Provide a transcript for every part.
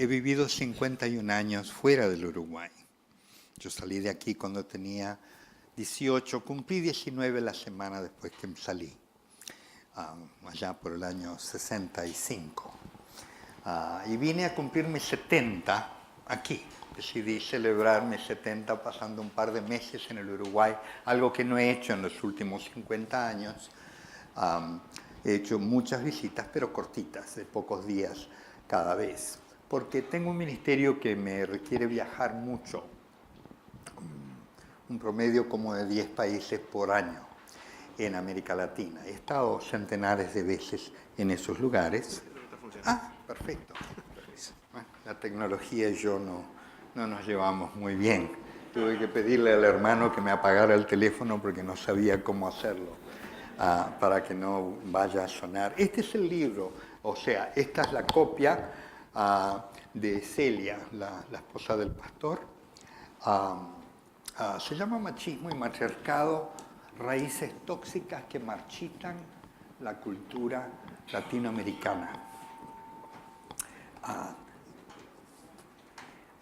he vivido 51 años fuera del Uruguay. Yo salí de aquí cuando tenía 18, cumplí 19 la semana después que salí, allá por el año 65. Y vine a cumplir mis 70 aquí. Decidí celebrar mis 70 pasando un par de meses en el Uruguay, algo que no he hecho en los últimos 50 años. He hecho muchas visitas, pero cortitas, de pocos días cada vez, porque tengo un ministerio que me requiere viajar mucho, un promedio como de 10 países por año en América Latina. He estado centenares de veces en esos lugares. Perfecto. Bueno, la tecnología y yo no nos llevamos muy bien. Tuve que pedirle al hermano que me apagara el teléfono porque no sabía cómo hacerlo para que no vaya a sonar. Este es el libro, o sea, esta es la copia de Celia, la esposa del pastor. Se llama Machismo y Matriarcado, raíces tóxicas que marchitan la cultura latinoamericana.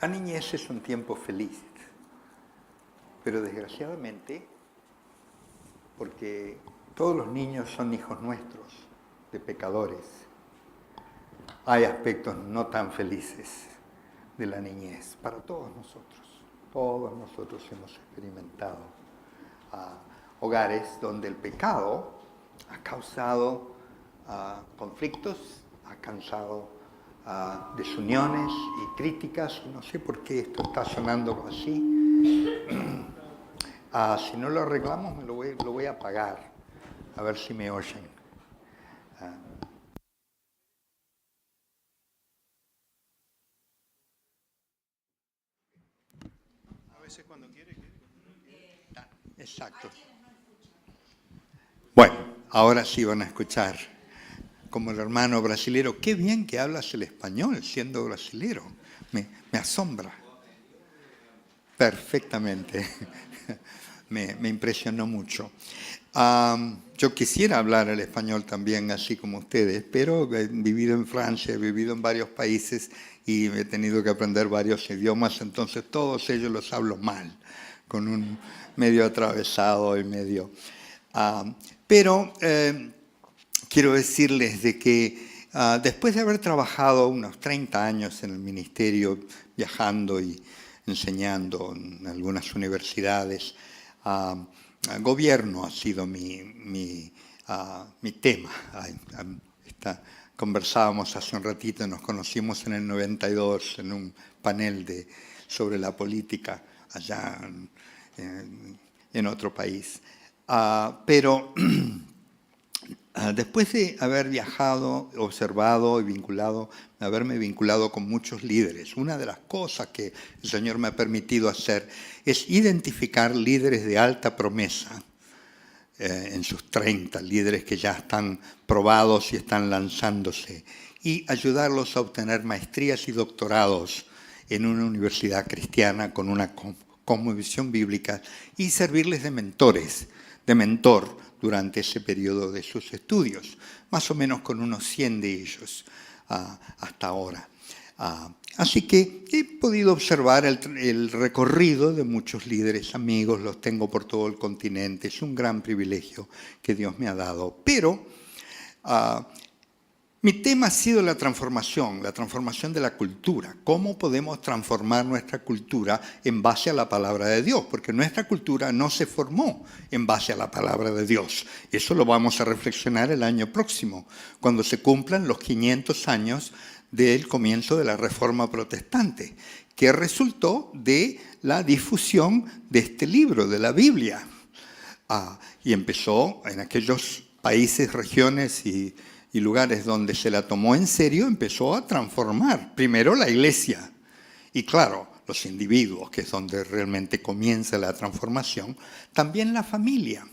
La niñez es un tiempo feliz, pero desgraciadamente, porque todos los niños son hijos nuestros, de pecadores, hay aspectos no tan felices de la niñez para todos nosotros. Todos nosotros hemos experimentado hogares donde el pecado ha causado conflictos, ha causado desuniones y críticas. No sé por qué esto está sonando así. Si no lo arreglamos, lo voy a apagar, a ver si me oyen. A veces cuando quiere. Exacto. Bueno, ahora sí van a escuchar. Como el hermano brasilero, qué bien que hablas el español siendo brasilero, me asombra. Perfectamente, me impresionó mucho. Yo quisiera hablar el español también, así como ustedes, pero he vivido en Francia, he vivido en varios países y he tenido que aprender varios idiomas, entonces todos ellos los hablo mal, con un medio atravesado y medio... pero quiero decirles de que después de haber trabajado unos 30 años en el ministerio, viajando y enseñando en algunas universidades, gobierno ha sido mi tema. Conversábamos hace un ratito, nos conocimos en el 92 en un panel sobre la política allá en otro país. Pero después de haber viajado, observado y haberme vinculado con muchos líderes, una de las cosas que el Señor me ha permitido hacer es identificar líderes de alta promesa en sus 30, líderes que ya están probados y están lanzándose, y ayudarlos a obtener maestrías y doctorados en una universidad cristiana con una cosmovisión bíblica y servirles de mentor durante ese periodo de sus estudios, más o menos con unos 100 de ellos hasta ahora. Así que he podido observar el recorrido de muchos líderes amigos, los tengo por todo el continente, es un gran privilegio que Dios me ha dado. Pero mi tema ha sido la transformación de la cultura. ¿Cómo podemos transformar nuestra cultura en base a la palabra de Dios? Porque nuestra cultura no se formó en base a la palabra de Dios. Eso lo vamos a reflexionar el año próximo, cuando se cumplan los 500 años del comienzo de la Reforma Protestante, que resultó de la difusión de este libro, de la Biblia. Y empezó en aquellos países, regiones y lugares donde se la tomó en serio, empezó a transformar primero la iglesia y claro, los individuos, que es donde realmente comienza la transformación, también la familia.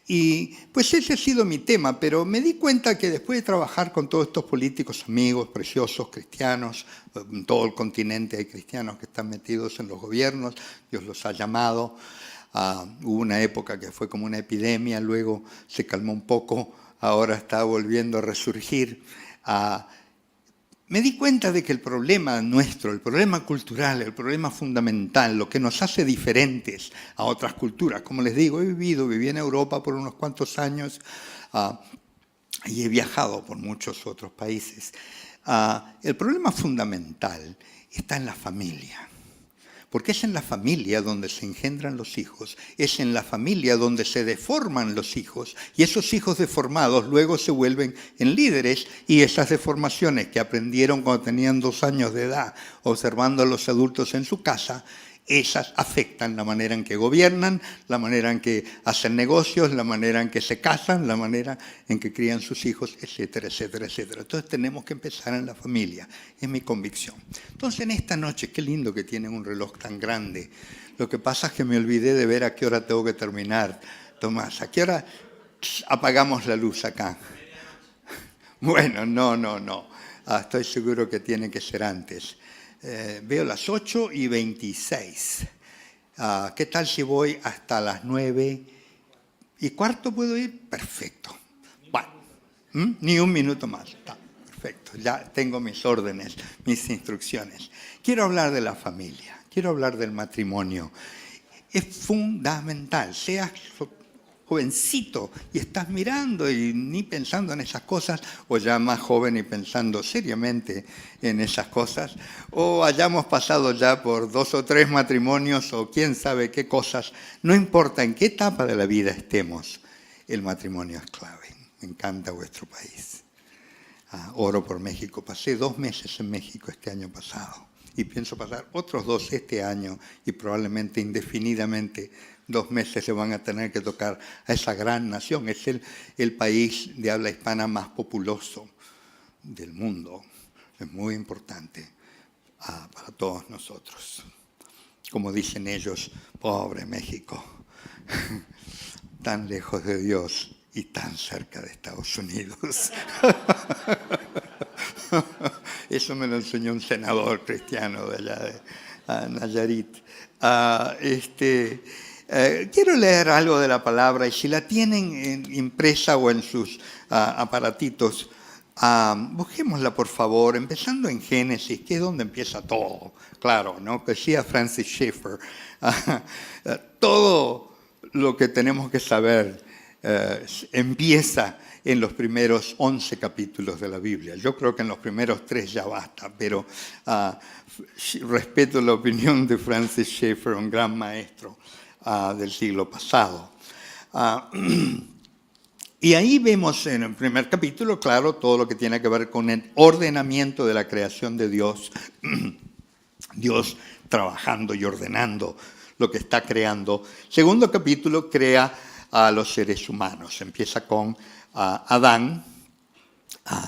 Y pues ese ha sido mi tema, pero me di cuenta que después de trabajar con todos estos políticos amigos, preciosos, cristianos, en todo el continente hay cristianos que están metidos en los gobiernos, Dios los ha llamado. Hubo una época que fue como una epidemia, luego se calmó un poco, ahora está volviendo a resurgir. me di cuenta de que el problema nuestro, el problema cultural, el problema fundamental, lo que nos hace diferentes a otras culturas, como les digo, viví en Europa por unos cuantos años y he viajado por muchos otros países. El problema fundamental está en la familia. Porque es en la familia donde se engendran los hijos, es en la familia donde se deforman los hijos, y esos hijos deformados luego se vuelven en líderes, y esas deformaciones que aprendieron cuando tenían 2 años de edad, observando a los adultos en su casa, esas afectan la manera en que gobiernan, la manera en que hacen negocios, la manera en que se casan, la manera en que crían sus hijos, etcétera, etcétera, etcétera. Entonces tenemos que empezar en la familia, es mi convicción. Entonces en esta noche, qué lindo que tienen un reloj tan grande. Lo que pasa es que me olvidé de ver a qué hora tengo que terminar. Tomás, ¿a qué hora apagamos la luz acá? Bueno, no. Estoy seguro que tiene que ser antes. Veo las 8:26. ¿Qué tal si voy hasta las 9:15? ¿Puedo ir? Perfecto. Bueno, ni un minuto más. Está perfecto. Ya tengo mis órdenes, mis instrucciones. Quiero hablar de la familia. Quiero hablar del matrimonio. Es fundamental. Seas jovencito y estás mirando y ni pensando en esas cosas, o ya más joven y pensando seriamente en esas cosas, o hayamos pasado ya por 2 o 3 matrimonios o quién sabe qué cosas, no importa en qué etapa de la vida estemos, el matrimonio es clave. Me encanta vuestro país. Oro por México. Pasé 2 meses en México este año pasado y pienso pasar otros 2 este año y probablemente indefinidamente 2 meses se van a tener que tocar a esa gran nación. Es el país de habla hispana más populoso del mundo. Es muy importante para todos nosotros. Como dicen ellos, pobre México, tan lejos de Dios y tan cerca de Estados Unidos. Eso me lo enseñó un senador cristiano de allá de Nayarit. Quiero leer algo de la palabra y si la tienen impresa o en sus aparatitos, busquémosla por favor, empezando en Génesis, que es donde empieza todo. Claro, ¿no? Que decía Francis Schaeffer, todo lo que tenemos que saber empieza en los primeros 11 capítulos de la Biblia. Yo creo que en los primeros 3 ya basta, pero respeto la opinión de Francis Schaeffer, un gran maestro del siglo pasado. Y ahí vemos en el primer capítulo, claro, todo lo que tiene que ver con el ordenamiento de la creación de Dios, Dios trabajando y ordenando lo que está creando. Segundo capítulo crea a los seres humanos. Empieza con Adán.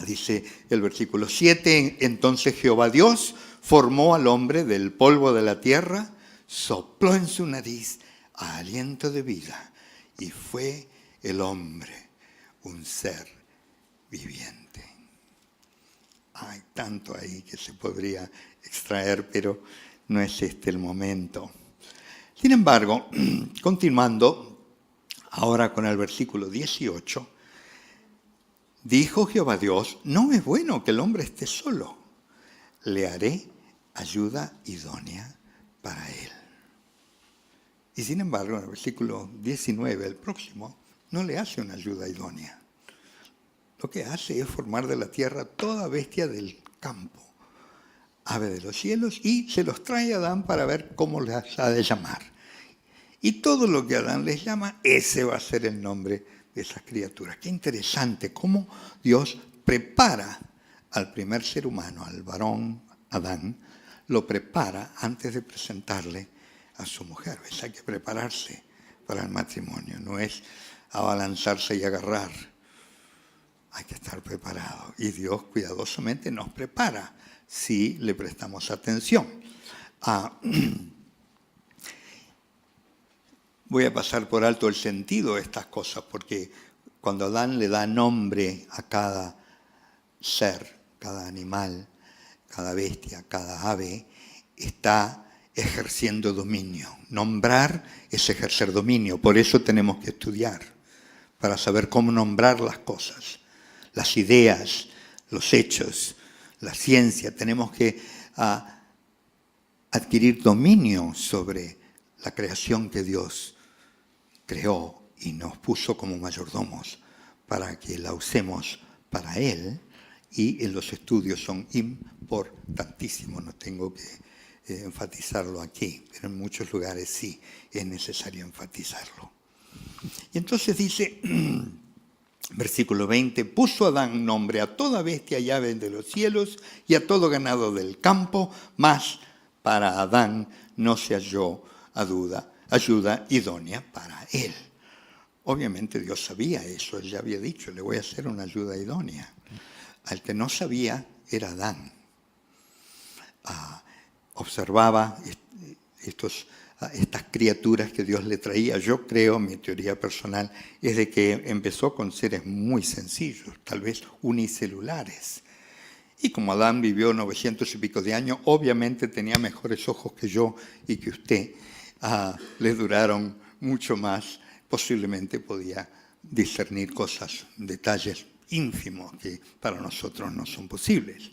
Dice el versículo 7, entonces Jehová Dios formó al hombre del polvo de la tierra, sopló en su nariz aliento de vida y fue el hombre un ser viviente. Hay tanto ahí que se podría extraer, pero no es este el momento. Sin embargo, continuando ahora con el versículo 18, dijo Jehová Dios, no es bueno que el hombre esté solo, le haré ayuda idónea para él. Y sin embargo, en el versículo 19, el próximo, no le hace una ayuda idónea. Lo que hace es formar de la tierra toda bestia del campo, ave de los cielos, y se los trae a Adán para ver cómo les ha de llamar. Y todo lo que Adán les llama, ese va a ser el nombre de esas criaturas. Qué interesante cómo Dios prepara al primer ser humano, al varón Adán, lo prepara antes de presentarle a su mujer. ¿Ves? Hay que prepararse para el matrimonio, no es abalanzarse y agarrar. Hay que estar preparado. Y Dios cuidadosamente nos prepara si le prestamos atención. Voy a pasar por alto el sentido de estas cosas, porque cuando Adán le da nombre a cada ser, cada animal, cada bestia, cada ave, está ejerciendo dominio. Nombrar es ejercer dominio, por eso tenemos que estudiar, para saber cómo nombrar las cosas, las ideas, los hechos, la ciencia, tenemos que adquirir dominio sobre la creación que Dios creó y nos puso como mayordomos para que la usemos para Él, y en los estudios son importantísimos, no tengo que enfatizarlo aquí, pero en muchos lugares sí es necesario enfatizarlo. Y entonces dice, versículo 20, puso Adán nombre a toda bestia y ave de los cielos y a todo ganado del campo, mas para Adán no se halló ayuda idónea para él. Obviamente Dios sabía eso, Él ya había dicho, le voy a hacer una ayuda idónea. Al que no sabía era Adán. Observaba estas criaturas que Dios le traía. Yo creo, mi teoría personal, es de que empezó con seres muy sencillos, tal vez unicelulares. Y como Adán vivió 900 y pico de años, obviamente tenía mejores ojos que yo y que usted. Le duraron mucho más. Posiblemente podía discernir cosas, detalles ínfimos que para nosotros no son posibles.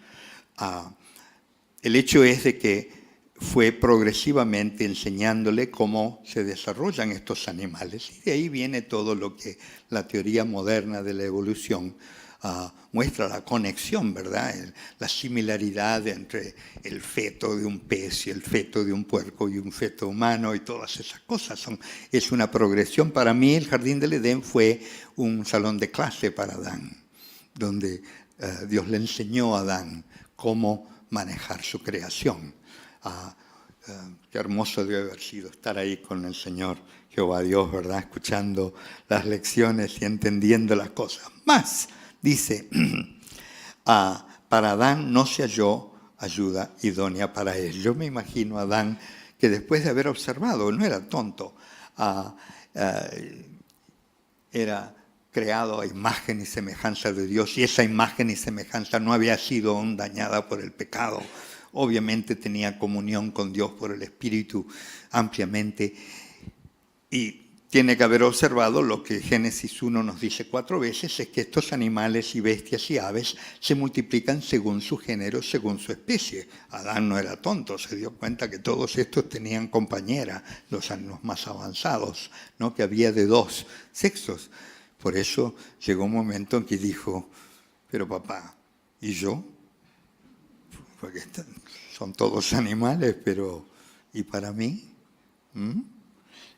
El hecho es de que fue progresivamente enseñándole cómo se desarrollan estos animales. Y de ahí viene todo lo que la teoría moderna de la evolución muestra, la conexión, ¿verdad? La similaridad entre el feto de un pez y el feto de un puerco y un feto humano y todas esas cosas. Es una progresión. Para mí el Jardín del Edén fue un salón de clase para Adán, donde Dios le enseñó a Adán cómo manejar su creación. Qué hermoso debe haber sido estar ahí con el Señor Jehová Dios, ¿verdad? Escuchando las lecciones y entendiendo las cosas. Más, dice, para Adán no se halló ayuda idónea para él. Yo me imagino a Adán que después de haber observado, no era tonto, era creado a imagen y semejanza de Dios, y esa imagen y semejanza no había sido aún dañada por el pecado. Obviamente tenía comunión con Dios por el Espíritu ampliamente, y tiene que haber observado lo que Génesis 1 nos dice 4 veces, es que estos animales y bestias y aves se multiplican según su género, según su especie. Adán no era tonto, se dio cuenta que todos estos tenían compañera, los más avanzados, ¿no? Que había de 2 sexos. Por eso llegó un momento en que dijo, pero papá, ¿y yo? Porque son todos animales, pero ¿y para mí?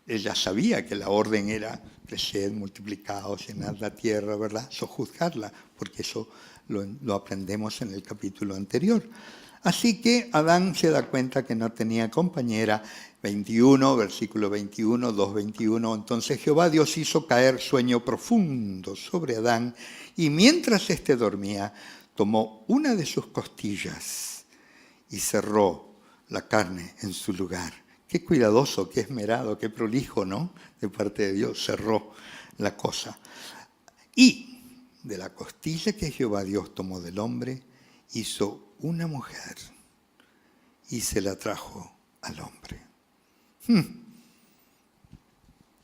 Ella sabía que la orden era crecer, multiplicados, llenar la tierra, ¿verdad? Sojuzgarla, porque eso lo aprendemos en el capítulo anterior. Así que Adán se da cuenta que no tenía compañera. 21, versículo 21, 2:21. Entonces Jehová Dios hizo caer sueño profundo sobre Adán, y mientras éste dormía, tomó una de sus costillas y cerró la carne en su lugar. Qué cuidadoso, qué esmerado, qué prolijo, ¿no? De parte de Dios, cerró la cosa. Y de la costilla que Jehová Dios tomó del hombre, hizo una mujer y se la trajo al hombre.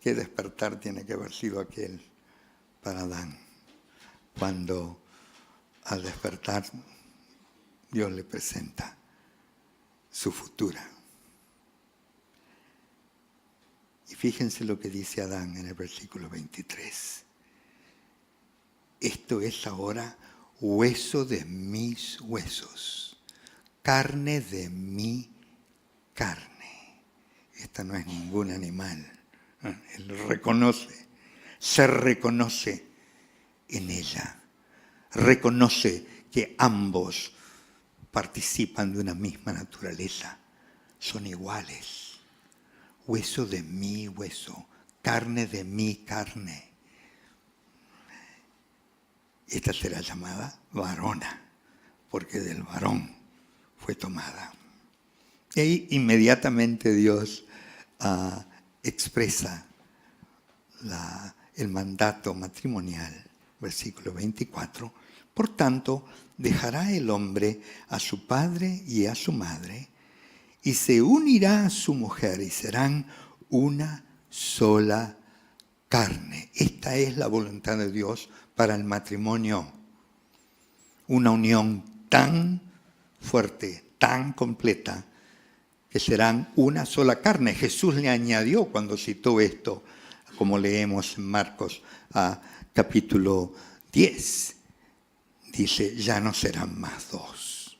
Qué despertar tiene que haber sido aquel para Adán, cuando al despertar Dios le presenta su futura. Y fíjense lo que dice Adán en el versículo 23. Esto es ahora hueso de mis huesos, carne de mi carne. Esta no es ningún animal. Él se reconoce en ella. Reconoce que ambos participan de una misma naturaleza. Son iguales. Hueso de mi hueso, carne de mi carne. Esta será llamada varona, porque del varón fue tomada. Y inmediatamente Dios expresa el mandato matrimonial, versículo 24. Por tanto, dejará el hombre a su padre y a su madre, y se unirá a su mujer, y serán una sola carne. Esta es la voluntad de Dios para el matrimonio. Una unión tan fuerte, tan completa, que serán una sola carne. Jesús le añadió cuando citó esto, como leemos en Marcos capítulo 10. Dice, ya no serán más dos,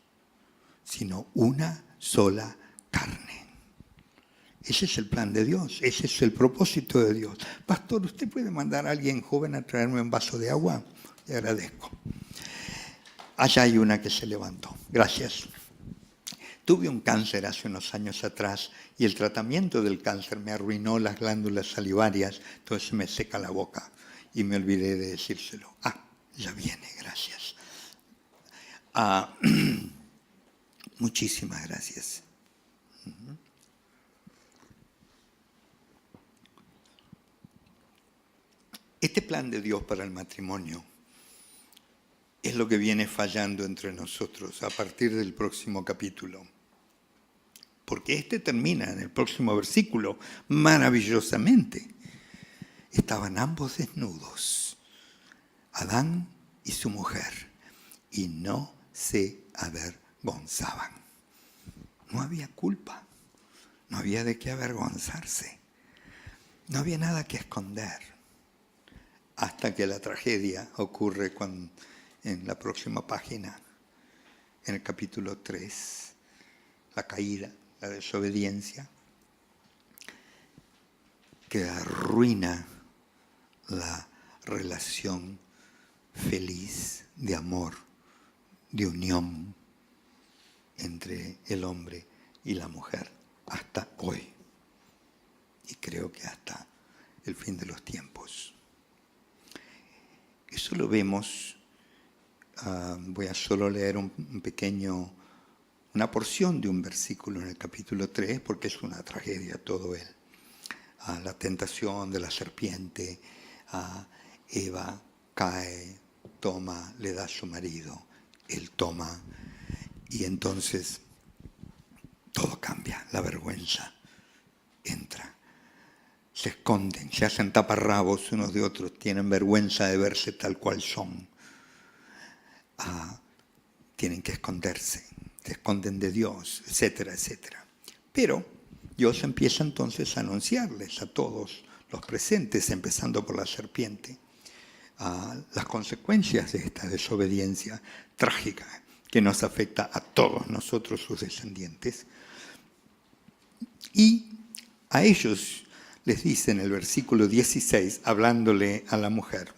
sino una sola carne. Ese es el plan de Dios, ese es el propósito de Dios. Pastor, ¿usted puede mandar a alguien joven a traerme un vaso de agua? Le agradezco. Allá hay una que se levantó. Gracias. Tuve un cáncer hace unos años atrás y el tratamiento del cáncer me arruinó las glándulas salivarias, entonces me seca la boca y me olvidé de decírselo. Ya viene, gracias. Muchísimas gracias. Este plan de Dios para el matrimonio es lo que viene fallando entre nosotros a partir del próximo capítulo. Porque este termina en el próximo versículo maravillosamente. Estaban ambos desnudos, Adán y su mujer, y no se avergonzaban. No había culpa, no había de qué avergonzarse, no había nada que esconder, hasta que la tragedia ocurre en la próxima página, en el capítulo 3, la caída, la desobediencia, que arruina la relación feliz de amor, de unión entre el hombre y la mujer hasta hoy. Y creo que hasta el fin de los tiempos. Eso lo vemos, voy a solo leer una porción de un versículo en el capítulo 3, porque es una tragedia todo él. La tentación de la serpiente, Eva cae, toma, le da a su marido, él toma, y entonces todo cambia, la vergüenza entra. Se esconden, se hacen taparrabos unos de otros, tienen vergüenza de verse tal cual son. Tienen que esconderse, se esconden de Dios, etcétera, etcétera. Pero Dios empieza entonces a anunciarles a todos los presentes, empezando por la serpiente, las consecuencias de esta desobediencia trágica que nos afecta a todos nosotros, sus descendientes. Y a ellos les dice en el versículo 16, hablándole a la mujer,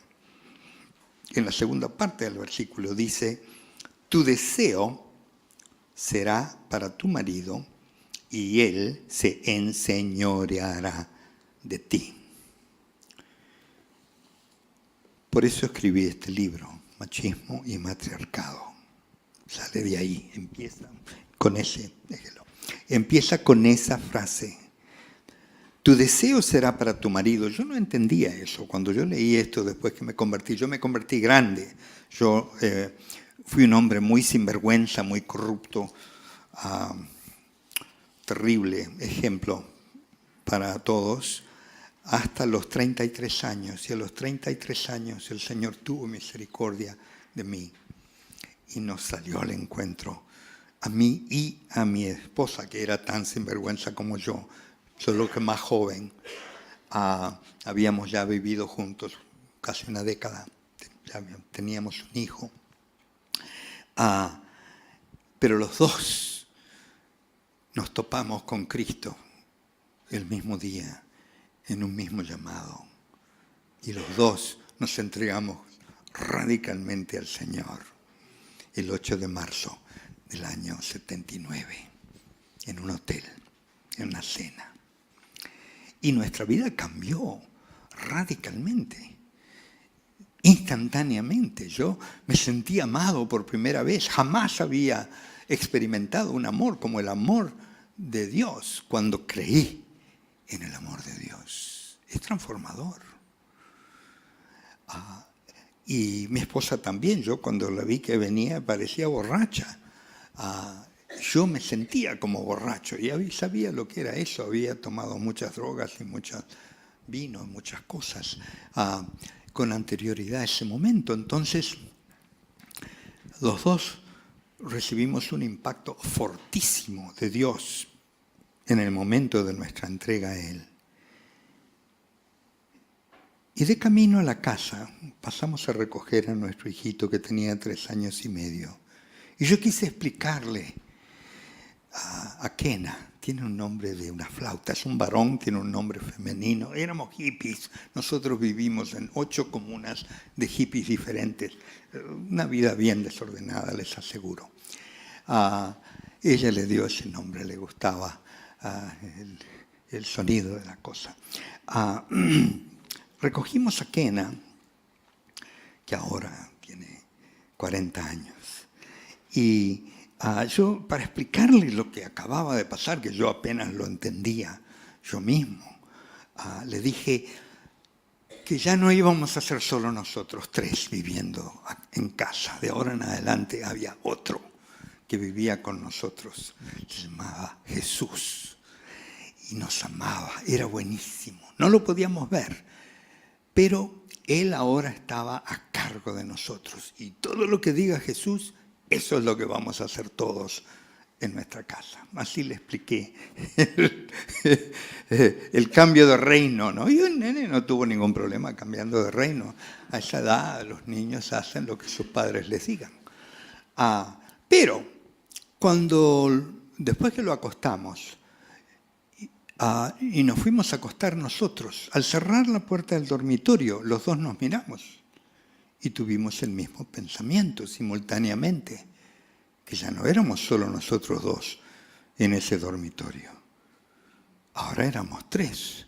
en la segunda parte del versículo dice, tu deseo será para tu marido y él se enseñoreará de ti. Por eso escribí este libro, Machismo y Matriarcado. Sale de ahí, empieza con esa frase. Tu deseo será para tu marido. Yo no entendía eso. Cuando yo leí esto después que me convertí, yo me convertí grande. Yo fui un hombre muy sinvergüenza, muy corrupto, terrible ejemplo para todos, hasta los 33 años. Y a los 33 años el Señor tuvo misericordia de mí y nos salió al encuentro, a mí y a mi esposa, que era tan sinvergüenza como yo, solo que más joven. Habíamos ya vivido juntos casi una década, ya teníamos un hijo. Pero los dos nos topamos con Cristo el mismo día, en un mismo llamado. Y los dos nos entregamos radicalmente al Señor el 8 de marzo del año 79, en un hotel, en una cena. Y nuestra vida cambió radicalmente, instantáneamente. Yo me sentí amado por primera vez. Jamás había experimentado un amor como el amor de Dios cuando creí en el amor de Dios. Es transformador. Y mi esposa también. Yo cuando la vi que venía parecía borracha. Yo me sentía como borracho y sabía lo que era eso. Había tomado muchas drogas y muchos vinos, muchas cosas con anterioridad a ese momento. Entonces, los dos recibimos un impacto fortísimo de Dios en el momento de nuestra entrega a Él. Y de camino a la casa pasamos a recoger a nuestro hijito que tenía 3 años y medio. Y yo quise explicarle a Kena, tiene un nombre de una flauta, es un varón, tiene un nombre femenino. Éramos hippies, nosotros vivimos en 8 comunas de hippies diferentes. Una vida bien desordenada, les aseguro. Ella le dio ese nombre, le gustaba el sonido de la cosa. Recogimos a Kena, que ahora tiene 40 años, y yo, para explicarle lo que acababa de pasar, que yo apenas lo entendía yo mismo, le dije que ya no íbamos a ser solo nosotros 3 viviendo en casa. De ahora en adelante había otro que vivía con nosotros, se llamaba Jesús, y nos amaba, era buenísimo, no lo podíamos ver, pero Él ahora estaba a cargo de nosotros, y todo lo que diga Jesús, eso es lo que vamos a hacer todos en nuestra casa. Así le expliqué el cambio de reino, ¿no? Y el nene no tuvo ningún problema cambiando de reino. A esa edad los niños hacen lo que sus padres les digan. Pero después que lo acostamos y nos fuimos a acostar nosotros, al cerrar la puerta del dormitorio, los 2 nos miramos y tuvimos el mismo pensamiento simultáneamente, que ya no éramos solo nosotros 2 en ese dormitorio. Ahora éramos 3.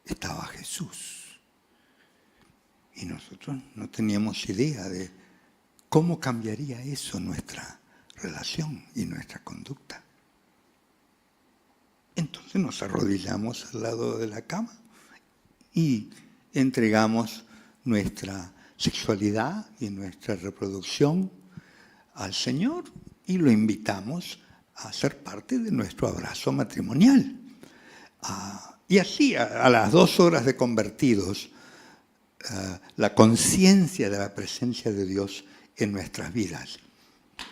Estaba Jesús. Y nosotros no teníamos idea de cómo cambiaría eso nuestra relación y nuestra conducta. Entonces nos arrodillamos al lado de la cama y entregamos nuestra sexualidad y nuestra reproducción al Señor y lo invitamos a ser parte de nuestro abrazo matrimonial. Y así, a las 2 horas de convertidos, la conciencia de la presencia de Dios en nuestras vidas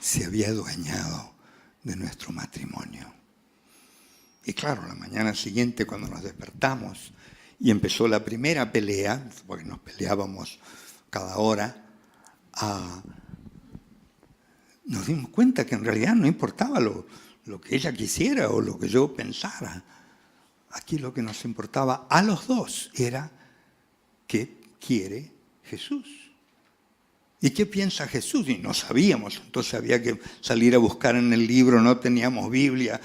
se había adueñado de nuestro matrimonio. Y claro, la mañana siguiente, cuando nos despertamos y empezó la primera pelea, porque nos peleábamos cada hora, nos dimos cuenta que en realidad no importaba lo que ella quisiera o lo que yo pensara. Aquí lo que nos importaba a los 2 era qué quiere Jesús. ¿Y qué piensa Jesús? Y no sabíamos, entonces había que salir a buscar en el libro, no teníamos Biblia.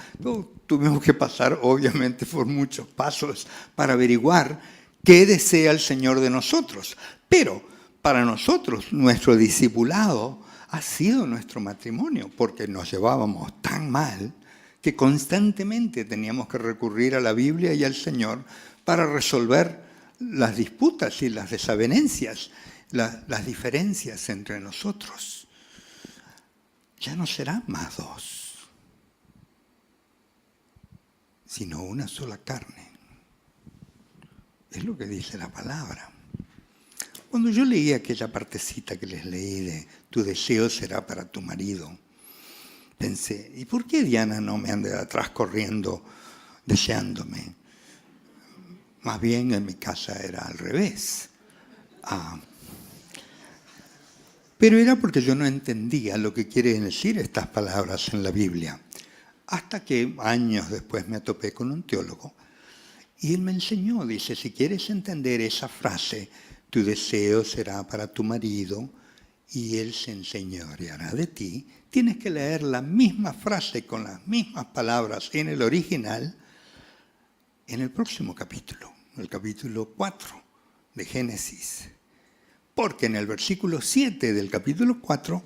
Tuvimos que pasar, obviamente, por muchos pasos para averiguar qué desea el Señor de nosotros. Pero para nosotros, nuestro discipulado ha sido nuestro matrimonio, porque nos llevábamos tan mal que constantemente teníamos que recurrir a la Biblia y al Señor para resolver las disputas y las desavenencias, las diferencias entre nosotros. Ya no serán más 2, sino una sola carne. Es lo que dice la palabra. Cuando yo leí aquella partecita que les leí de tu deseo será para tu marido, pensé, ¿y por qué Diana no me anda atrás corriendo deseándome? Más bien en mi casa era al revés. Pero era porque yo no entendía lo que quieren decir estas palabras en la Biblia. Hasta que años después me topé con un teólogo y él me enseñó, dice, si quieres entender esa frase, tu deseo será para tu marido y él se enseñoreará de ti, tienes que leer la misma frase con las mismas palabras en el original en el próximo capítulo, el capítulo 4 de Génesis. Porque en el versículo 7 del capítulo 4,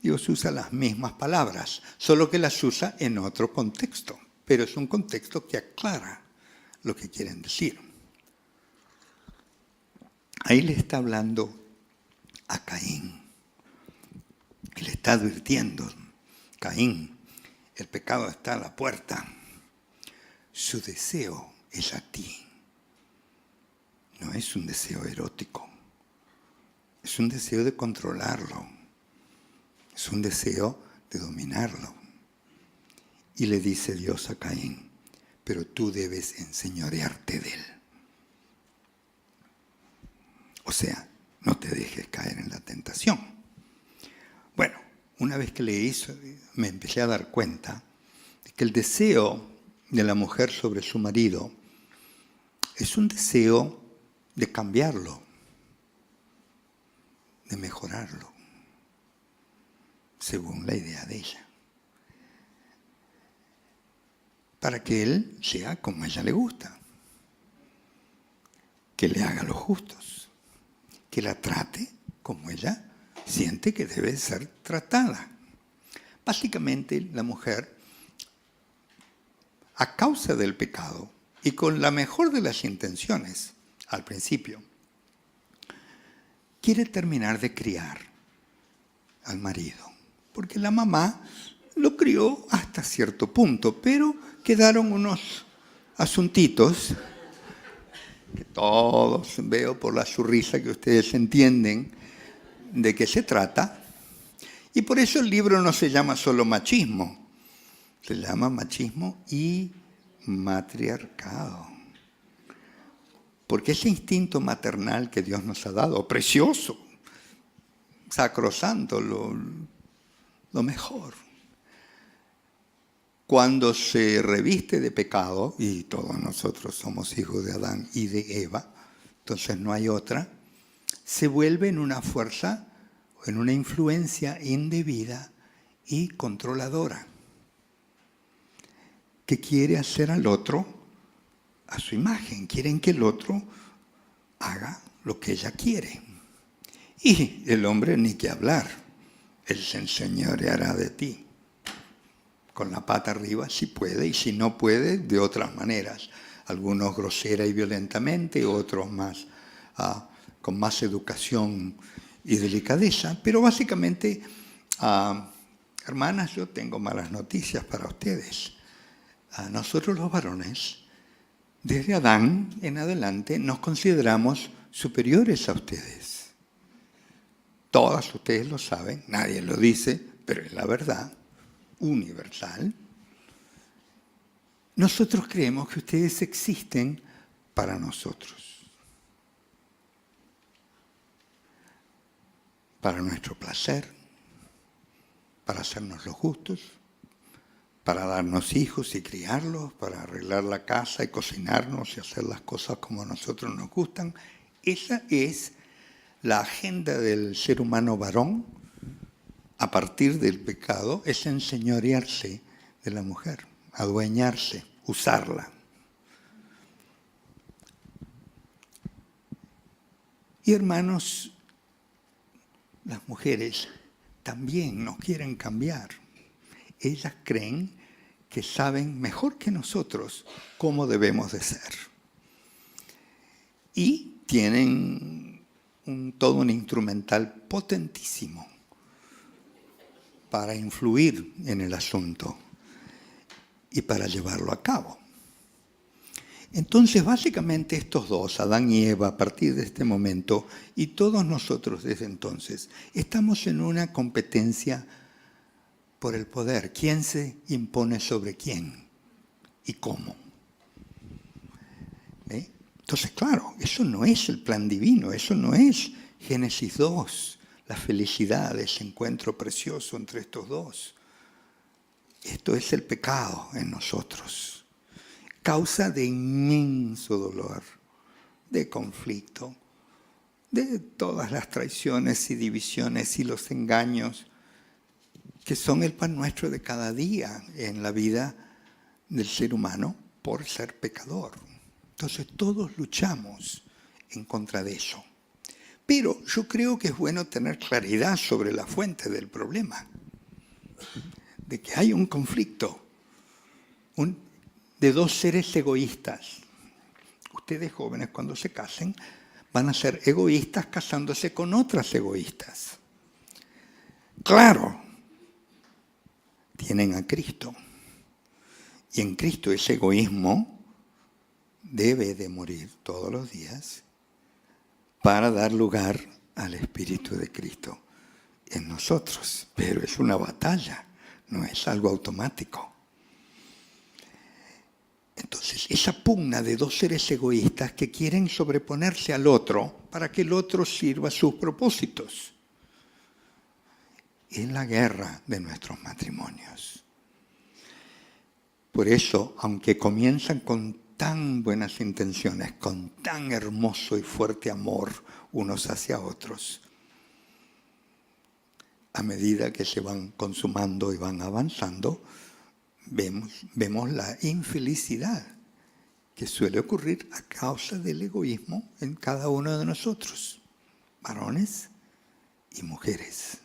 Dios usa las mismas palabras, solo que las usa en otro contexto, pero es un contexto que aclara lo que quieren decir. Ahí le está hablando a Caín. Y le está advirtiendo, Caín, el pecado está a la puerta. Su deseo es a ti. No es un deseo erótico. Es un deseo de controlarlo. Es un deseo de dominarlo. Y le dice Dios a Caín, pero tú debes enseñorearte de él. O sea, no te dejes caer en la tentación. Bueno, una vez que leí eso, me empecé a dar cuenta de que el deseo de la mujer sobre su marido es un deseo de cambiarlo, de mejorarlo, según la idea de ella, para que él sea como a ella le gusta, que le haga los justos, que la trate como ella siente que debe ser tratada. Básicamente, la mujer, a causa del pecado y con la mejor de las intenciones al principio, quiere terminar de criar al marido, porque la mamá lo crió hasta cierto punto, pero quedaron unos asuntitos que todos veo por la sonrisa que ustedes entienden de qué se trata, y por eso el libro no se llama solo machismo, se llama machismo y matriarcado. Porque ese instinto maternal que Dios nos ha dado, precioso, sacrosanto, lo mejor, cuando se reviste de pecado, y todos nosotros somos hijos de Adán y de Eva, entonces no hay otra, se vuelve en una fuerza, en una influencia indebida y controladora, que quiere hacer al otro a su imagen, quieren que el otro haga lo que ella quiere. Y el hombre ni que hablar, él se enseñoreará de ti, con la pata arriba si puede, y si no puede, de otras maneras, algunos grosera y violentamente, otros más con más educación y delicadeza, pero básicamente, hermanas, yo tengo malas noticias para ustedes. Nosotros los varones, desde Adán en adelante, nos consideramos superiores a ustedes. Todas ustedes lo saben, nadie lo dice, pero es la verdad universal. Nosotros creemos que ustedes existen para nosotros, para nuestro placer, para hacernos los justos, para darnos hijos y criarlos, para arreglar la casa y cocinarnos y hacer las cosas como a nosotros nos gustan. Esa es la agenda del ser humano varón a partir del pecado, es enseñorearse de la mujer, adueñarse, usarla. Y hermanos, las mujeres también nos quieren cambiar. Ellas creen que saben mejor que nosotros cómo debemos de ser. Y tienen todo un instrumental potentísimo para influir en el asunto y para llevarlo a cabo. Entonces, básicamente estos dos, Adán y Eva, a partir de este momento, y todos nosotros desde entonces, estamos en una competencia por el poder. ¿Quién se impone sobre quién? ¿Y cómo? Entonces, claro, eso no es el plan divino, eso no es Génesis 2, la felicidad, ese encuentro precioso entre estos dos. Esto es el pecado en nosotros, causa de inmenso dolor, de conflicto, de todas las traiciones y divisiones y los engaños que son el pan nuestro de cada día en la vida del ser humano por ser pecador. Entonces todos luchamos en contra de eso. Pero yo creo que es bueno tener claridad sobre la fuente del problema, de que hay un conflicto de dos seres egoístas. Ustedes jóvenes cuando se casen van a ser egoístas casándose con otras egoístas. Claro, tienen a Cristo. Y en Cristo ese egoísmo debe de morir todos los días para dar lugar al Espíritu de Cristo en nosotros. Pero es una batalla, no es algo automático. Entonces, esa pugna de dos seres egoístas que quieren sobreponerse al otro para que el otro sirva sus propósitos. Es la guerra de nuestros matrimonios. Por eso, aunque comienzan con tan buenas intenciones, con tan hermoso y fuerte amor unos hacia otros, a medida que se van consumando y van avanzando, vemos la infelicidad que suele ocurrir a causa del egoísmo en cada uno de nosotros, varones y mujeres.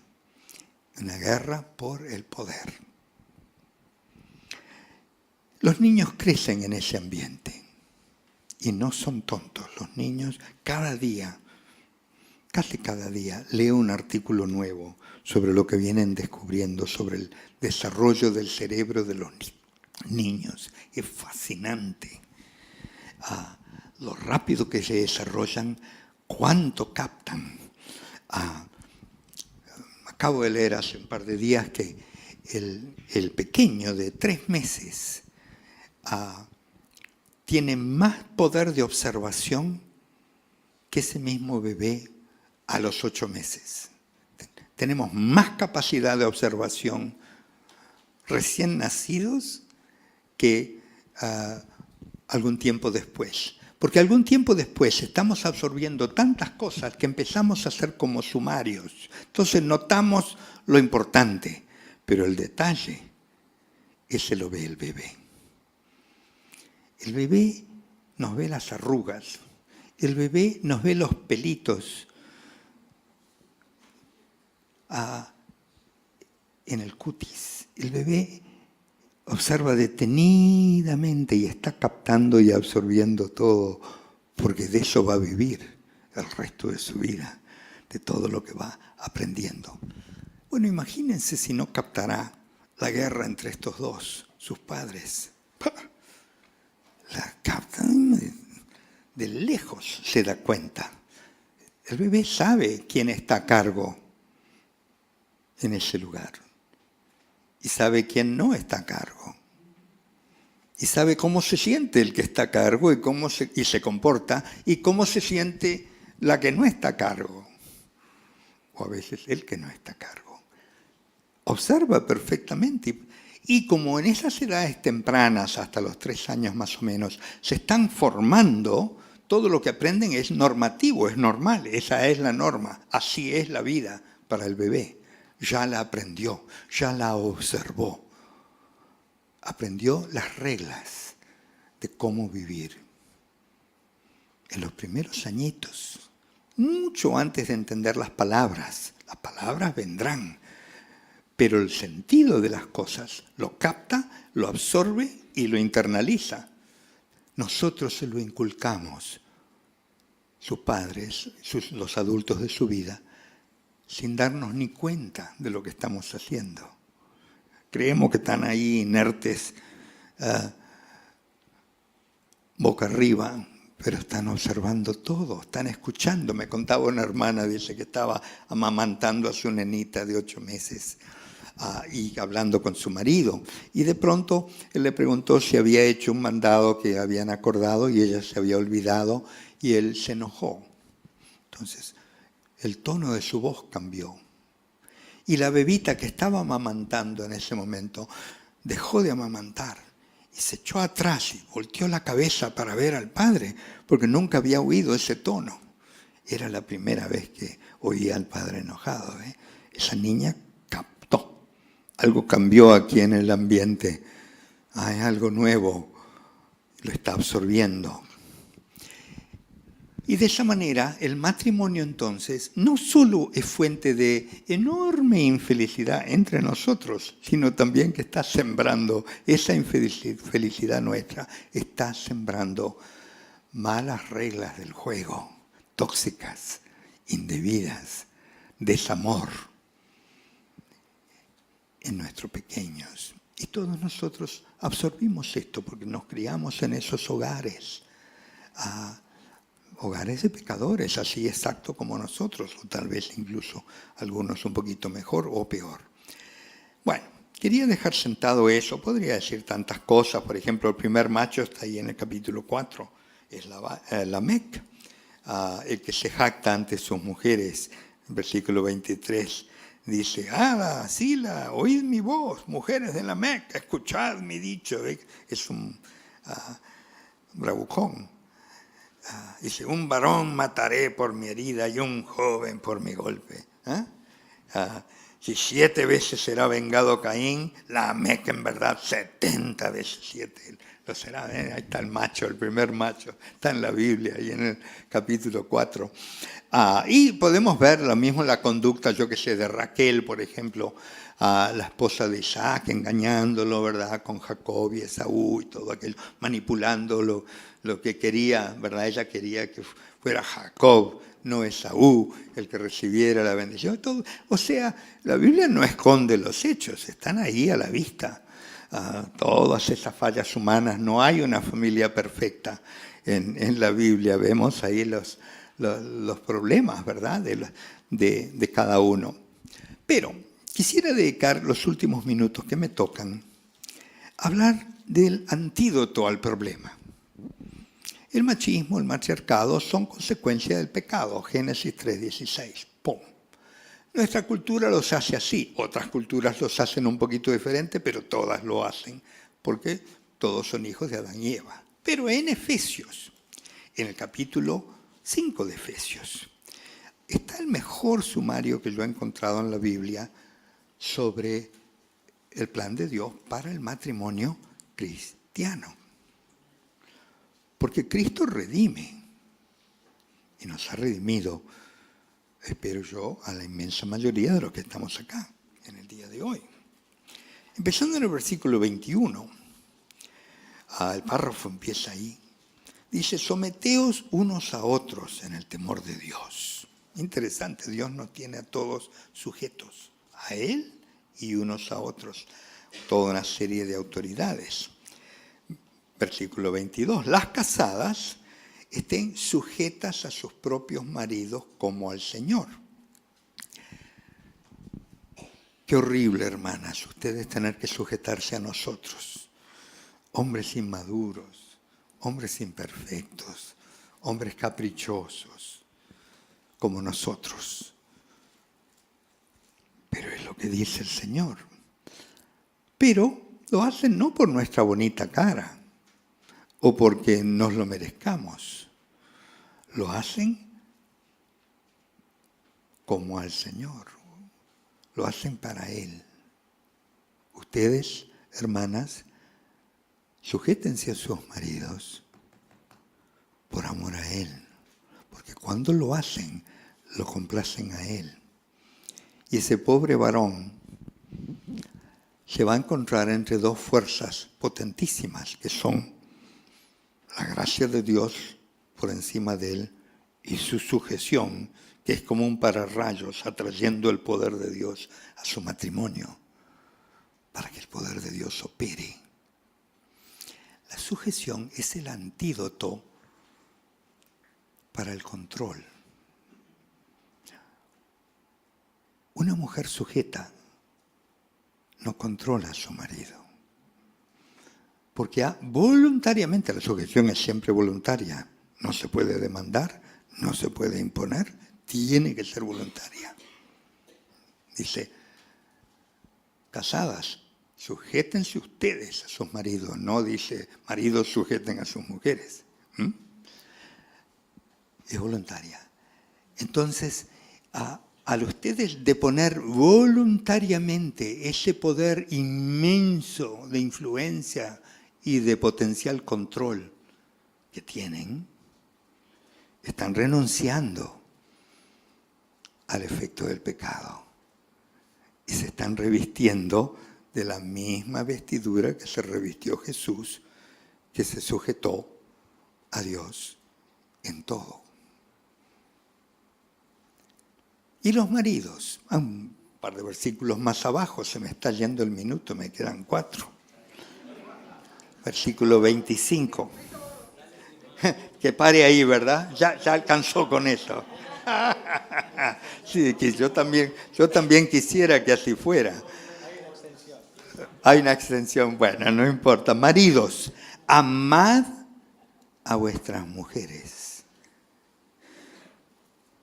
Una guerra por el poder. Los niños crecen en ese ambiente y no son tontos. Los niños cada día, casi cada día, leen un artículo nuevo sobre lo que vienen descubriendo, sobre el desarrollo del cerebro de los niños. Es fascinante lo rápido que se desarrollan, cuánto captan. Acabo de leer hace un par de días que el pequeño de 3 meses tiene más poder de observación que ese mismo bebé a los 8 meses. Tenemos más capacidad de observación recién nacidos que algún tiempo después. Porque algún tiempo después estamos absorbiendo tantas cosas que empezamos a ser como sumarios. Entonces notamos lo importante, pero el detalle, ese lo ve el bebé. El bebé nos ve las arrugas, el bebé nos ve los pelitos en el cutis. El bebé observa detenidamente y está captando y absorbiendo todo, porque de eso va a vivir el resto de su vida, de todo lo que va aprendiendo. Bueno, imagínense si no captará la guerra entre estos dos, sus padres. La captan de lejos, se da cuenta. El bebé sabe quién está a cargo en ese lugar. Y sabe quién no está a cargo. Y sabe cómo se siente el que está a cargo y se comporta, y cómo se siente la que no está a cargo. O a veces el que no está a cargo. Observa perfectamente. Y como en esas edades tempranas, hasta los 3 años más o menos, se están formando, todo lo que aprenden es normativo, es normal, esa es la norma, así es la vida para el bebé. Ya la aprendió, ya la observó. Aprendió las reglas de cómo vivir. En los primeros añitos, mucho antes de entender las palabras vendrán, pero el sentido de las cosas lo capta, lo absorbe y lo internaliza. Nosotros se lo inculcamos, sus padres, los adultos de su vida, sin darnos ni cuenta de lo que estamos haciendo. Creemos que están ahí inertes, boca arriba, pero están observando todo, están escuchando. Me contaba una hermana, dice que estaba amamantando a su nenita de 8 meses y hablando con su marido. Y de pronto él le preguntó si había hecho un mandado que habían acordado y ella se había olvidado y él se enojó. Entonces, el tono de su voz cambió. Y la bebita que estaba amamantando en ese momento dejó de amamantar y se echó atrás y volteó la cabeza para ver al padre, porque nunca había oído ese tono. Era la primera vez que oía al padre enojado. Esa niña captó. Algo cambió aquí en el ambiente. Hay algo nuevo. Lo está absorbiendo. Y de esa manera, el matrimonio entonces no solo es fuente de enorme infelicidad entre nosotros, sino también que está sembrando esa infelicidad nuestra, está sembrando malas reglas del juego, tóxicas, indebidas, desamor en nuestros pequeños. Y todos nosotros absorbimos esto porque nos criamos en esos hogares, hogares de pecadores, así exacto como nosotros, o tal vez incluso algunos un poquito mejor o peor. Bueno, quería dejar sentado eso. Podría decir tantas cosas. Por ejemplo, el primer macho está ahí en el capítulo 4. Es Lamec, el que se jacta ante sus mujeres. En versículo 23 dice, Ada, Sila, oíd mi voz, mujeres de Lamec, escuchad mi dicho. Es un bravucón. Dice, un varón mataré por mi herida y un joven por mi golpe. Si 7 veces será vengado Caín, Lamec en verdad 70 veces 7 lo será. Ahí está el macho, el primer macho, está en la Biblia, ahí en el capítulo 4. Y podemos ver lo mismo en la conducta, yo que sé, de Raquel, por ejemplo, la esposa de Isaac, engañándolo, ¿verdad?, con Jacob y Esaú y todo aquello, manipulándolo, lo que quería, ¿verdad? Ella quería que fuera Jacob, no Esaú, el que recibiera la bendición. Todo. O sea, la Biblia no esconde los hechos, están ahí a la vista. Todas esas fallas humanas, no hay una familia perfecta en la Biblia. Vemos ahí los problemas, ¿verdad?, de cada uno. Pero quisiera dedicar los últimos minutos que me tocan a hablar del antídoto al problema. El machismo, el matriarcado son consecuencia del pecado. Génesis 3:16. ¡Pum! Nuestra cultura los hace así. Otras culturas los hacen un poquito diferente, pero todas lo hacen, porque todos son hijos de Adán y Eva. Pero en Efesios, en el capítulo 5 de Efesios, está el mejor sumario que yo he encontrado en la Biblia sobre el plan de Dios para el matrimonio cristiano. Porque Cristo redime y nos ha redimido, espero yo, a la inmensa mayoría de los que estamos acá en el día de hoy. Empezando en el versículo 21, el párrafo empieza ahí. Dice, someteos unos a otros en el temor de Dios. Interesante, Dios nos tiene a todos sujetos, a Él y unos a otros, toda una serie de autoridades. Versículo 22, las casadas estén sujetas a sus propios maridos como al Señor. Qué horrible, hermanas, ustedes tener que sujetarse a nosotros, hombres inmaduros, hombres imperfectos, hombres caprichosos, como nosotros. Pero es lo que dice el Señor. Pero lo hacen no por nuestra bonita cara, o porque nos lo merezcamos. Lo hacen como al Señor. Lo hacen para Él. Ustedes, hermanas, sujétense a sus maridos por amor a Él. Porque cuando lo hacen, lo complacen a Él. Y ese pobre varón se va a encontrar entre dos fuerzas potentísimas, que son la gracia de Dios por encima de él y su sujeción, que es como un pararrayos atrayendo el poder de Dios a su matrimonio, para que el poder de Dios opere. La sujeción es el antídoto para el control. Una mujer sujeta no controla a su marido. Porque voluntariamente, la sujeción es siempre voluntaria, no se puede demandar, no se puede imponer, tiene que ser voluntaria. Dice, casadas, sujétense ustedes a sus maridos, no dice, maridos sujeten a sus mujeres. Es voluntaria. Entonces, al ustedes deponer voluntariamente ese poder inmenso de influencia y de potencial control que tienen, están renunciando al efecto del pecado y se están revistiendo de la misma vestidura que se revistió Jesús, que se sujetó a Dios en todo. Y los maridos, un par de versículos más abajo, se me está yendo el minuto, me quedan 4. Versículo 25. Que pare ahí, ¿verdad? Ya alcanzó con eso. Sí, que yo también quisiera que así fuera. Hay una extensión buena, no importa. Maridos, amad a vuestras mujeres.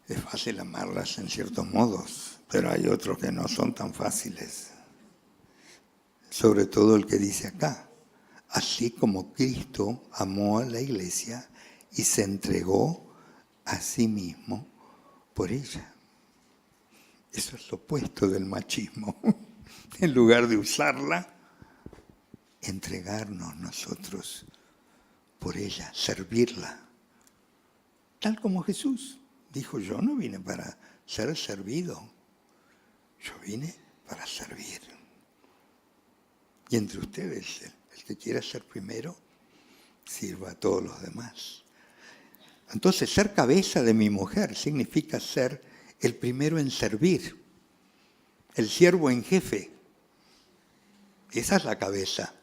Es fácil amarlas en ciertos modos, pero hay otros que no son tan fáciles. Sobre todo el que dice acá, así como Cristo amó a la iglesia y se entregó a sí mismo por ella. Eso es lo opuesto del machismo. En lugar de usarla, entregarnos nosotros por ella, servirla. Tal como Jesús dijo, yo no vine para ser servido, yo vine para servir. Y entre ustedes, el que quiera ser primero, sirva a todos los demás. Entonces, ser cabeza de mi mujer significa ser el primero en servir, el siervo en jefe. Esa es la cabeza,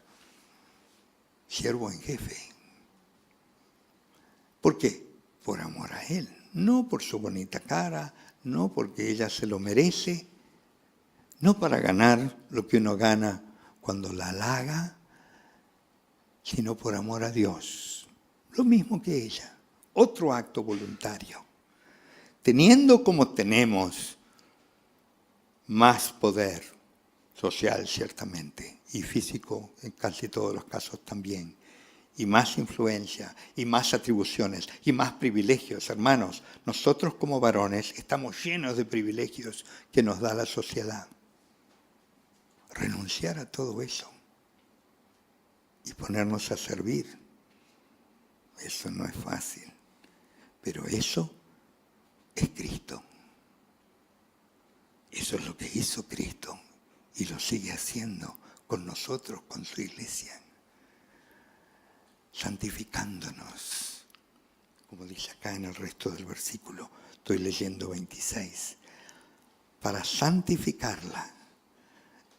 siervo en jefe. ¿Por qué? Por amor a él, no por su bonita cara, no porque ella se lo merece, no para ganar lo que uno gana cuando la halaga, sino por amor a Dios. Lo mismo que ella, otro acto voluntario. Teniendo como tenemos más poder social, ciertamente, y físico en casi todos los casos también, y más influencia, y más atribuciones, y más privilegios. Hermanos, nosotros como varones estamos llenos de privilegios que nos da la sociedad. Renunciar a todo eso y ponernos a servir, eso no es fácil, pero eso es Cristo. Eso es lo que hizo Cristo y lo sigue haciendo con nosotros, con su iglesia. Santificándonos, como dice acá en el resto del versículo, estoy leyendo 26, para santificarla,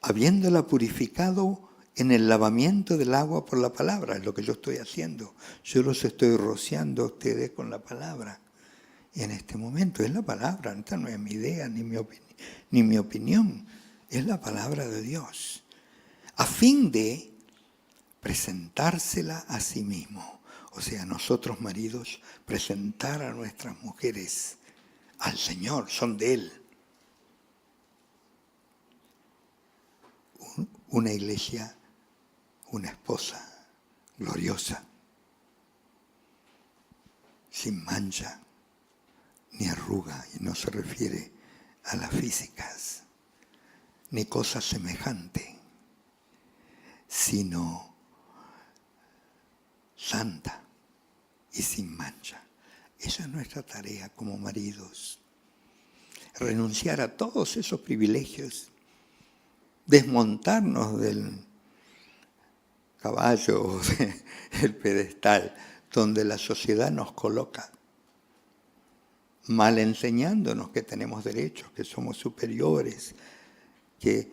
habiéndola purificado en el lavamiento del agua por la palabra, es lo que yo estoy haciendo. Yo los estoy rociando a ustedes con la palabra. En este momento es la palabra, esta no es mi idea ni mi opinión, es la palabra de Dios, a fin de presentársela a sí mismo. O sea, nosotros maridos, presentar a nuestras mujeres al Señor, son de Él. Una iglesia, una esposa gloriosa, sin mancha ni arruga, y no se refiere a las físicas, ni cosa semejante, sino santa y sin mancha. Esa es nuestra tarea como maridos. Renunciar a todos esos privilegios, desmontarnos del caballo o del pedestal donde la sociedad nos coloca, mal enseñándonos que tenemos derechos, que somos superiores, que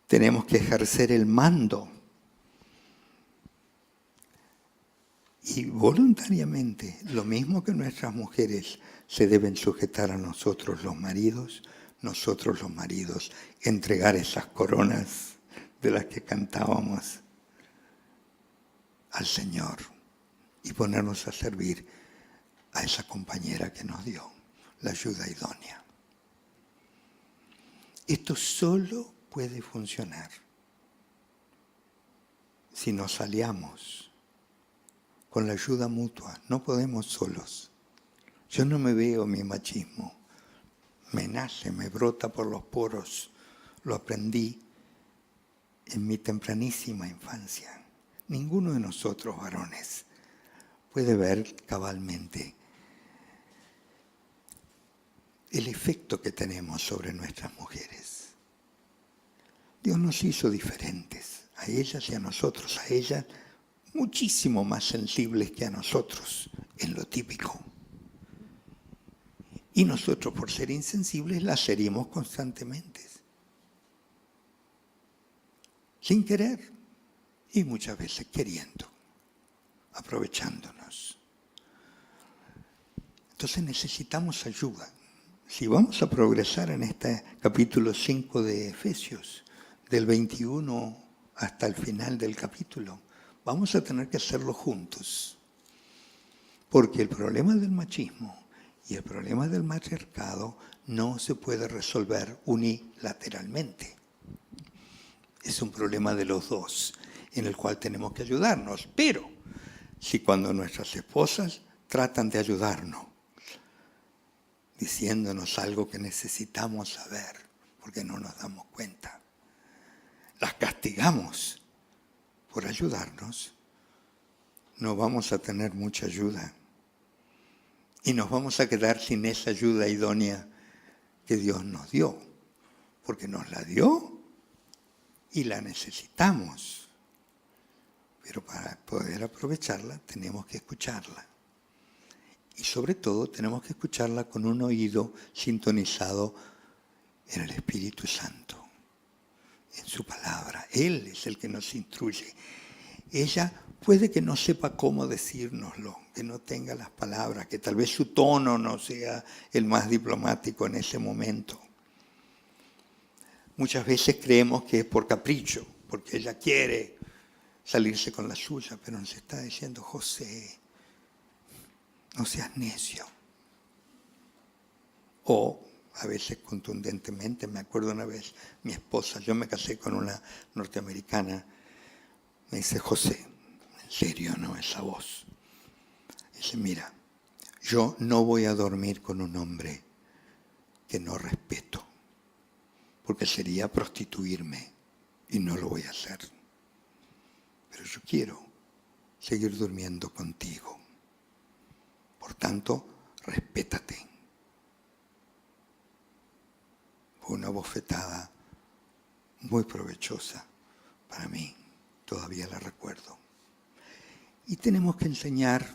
tenemos que ejercer el mando. Y voluntariamente, lo mismo que nuestras mujeres se deben sujetar a nosotros los maridos, entregar esas coronas de las que cantábamos al Señor y ponernos a servir a esa compañera que nos dio la ayuda idónea. Esto solo puede funcionar si nos aliamos con la ayuda mutua. No podemos solos. Yo no me veo mi machismo. Me nace, me brota por los poros. Lo aprendí en mi tempranísima infancia. Ninguno de nosotros, varones, puede ver cabalmente el efecto que tenemos sobre nuestras mujeres. Dios nos hizo diferentes, a ellas y a nosotros, a ellas muchísimo más sensibles que a nosotros en lo típico. Y nosotros, por ser insensibles, las herimos constantemente, sin querer y muchas veces queriendo, aprovechándonos. Entonces necesitamos ayuda. Si vamos a progresar en este capítulo 5 de Efesios, del 21 hasta el final del capítulo, vamos a tener que hacerlo juntos. Porque el problema del machismo y el problema del matriarcado no se puede resolver unilateralmente. Es un problema de los dos, en el cual tenemos que ayudarnos. Pero si cuando nuestras esposas tratan de ayudarnos, diciéndonos algo que necesitamos saber, porque no nos damos cuenta, las castigamos por ayudarnos, no vamos a tener mucha ayuda. Y nos vamos a quedar sin esa ayuda idónea que Dios nos dio, porque nos la dio y la necesitamos. Pero para poder aprovecharla tenemos que escucharla. Y sobre todo tenemos que escucharla con un oído sintonizado en el Espíritu Santo, en su palabra. Él es el que nos instruye. Ella puede que no sepa cómo decírnoslo, que no tenga las palabras, que tal vez su tono no sea el más diplomático en ese momento. Muchas veces creemos que es por capricho, porque ella quiere salirse con la suya, pero nos está diciendo: José, no seas necio. O a veces contundentemente, me acuerdo una vez, mi esposa, yo me casé con una norteamericana, me dice: José, en serio, ¿no? Esa voz. Dice: mira, yo no voy a dormir con un hombre que no respeto, porque sería prostituirme y no lo voy a hacer. Pero yo quiero seguir durmiendo contigo. Por tanto, respétate. Fue una bofetada muy provechosa para mí, todavía la recuerdo. Y tenemos que enseñar,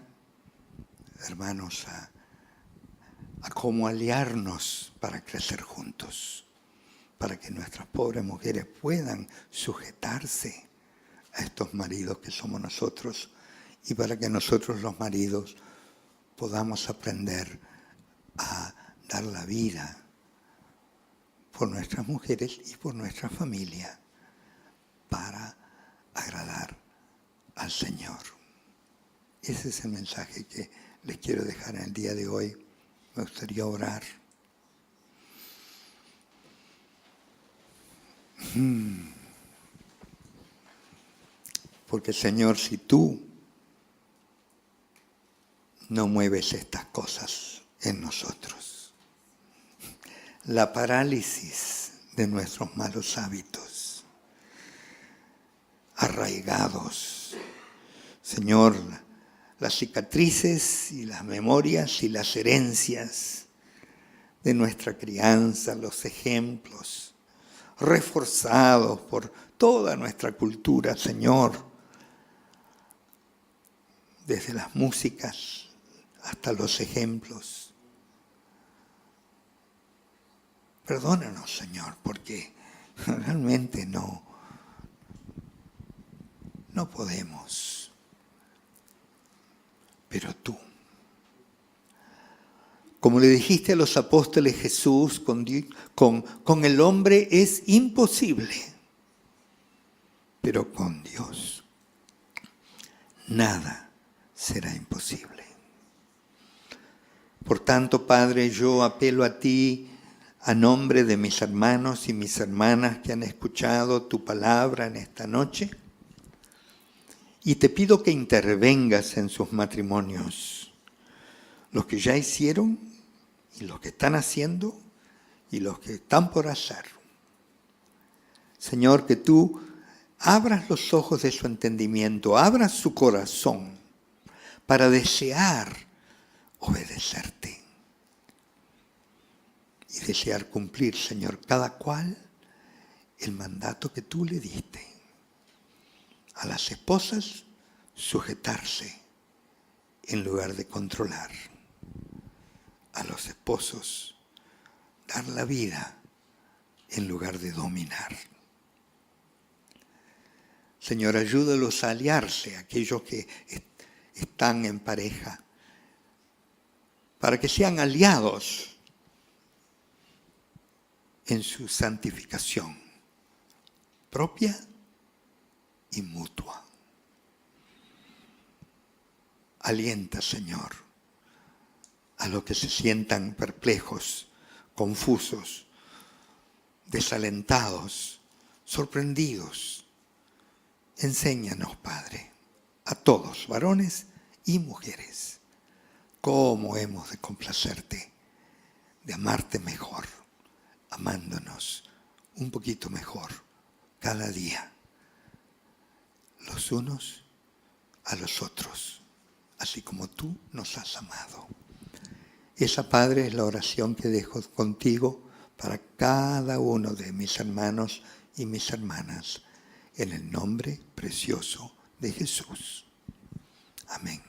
hermanos, a cómo aliarnos para crecer juntos, para que nuestras pobres mujeres puedan sujetarse a estos maridos que somos nosotros y para que nosotros los maridos podamos aprender a dar la vida por nuestras mujeres y por nuestra familia para agradar al Señor. Ese es el mensaje que les quiero dejar en el día de hoy. Me gustaría orar. Porque, Señor, si tú no mueves estas cosas en nosotros, la parálisis de nuestros malos hábitos, arraigados, Señor, las cicatrices y las memorias y las herencias de nuestra crianza, los ejemplos reforzados por toda nuestra cultura, Señor, desde las músicas hasta los ejemplos. Perdónanos, Señor, porque realmente no podemos. Pero tú, como le dijiste a los apóstoles, Jesús, con el hombre es imposible, pero con Dios nada será imposible. Por tanto, Padre, yo apelo a ti a nombre de mis hermanos y mis hermanas que han escuchado tu palabra en esta noche, y te pido que intervengas en sus matrimonios, los que ya hicieron y los que están haciendo y los que están por hacer. Señor, que tú abras los ojos de su entendimiento, abras su corazón para desear obedecerte y desear cumplir, Señor, cada cual el mandato que tú le diste. A las esposas, sujetarse en lugar de controlar. A los esposos, dar la vida en lugar de dominar. Señor, ayúdalos a aliarse, aquellos que están en pareja, para que sean aliados en su santificación, propia y mutua. Alienta, Señor, a los que se sientan perplejos, confusos, desalentados, sorprendidos. Enséñanos, Padre, a todos, varones y mujeres, cómo hemos de complacerte, de amarte mejor, amándonos un poquito mejor cada día, los unos a los otros, así como tú nos has amado. Esa, Padre, es la oración que dejo contigo para cada uno de mis hermanos y mis hermanas, en el nombre precioso de Jesús. Amén.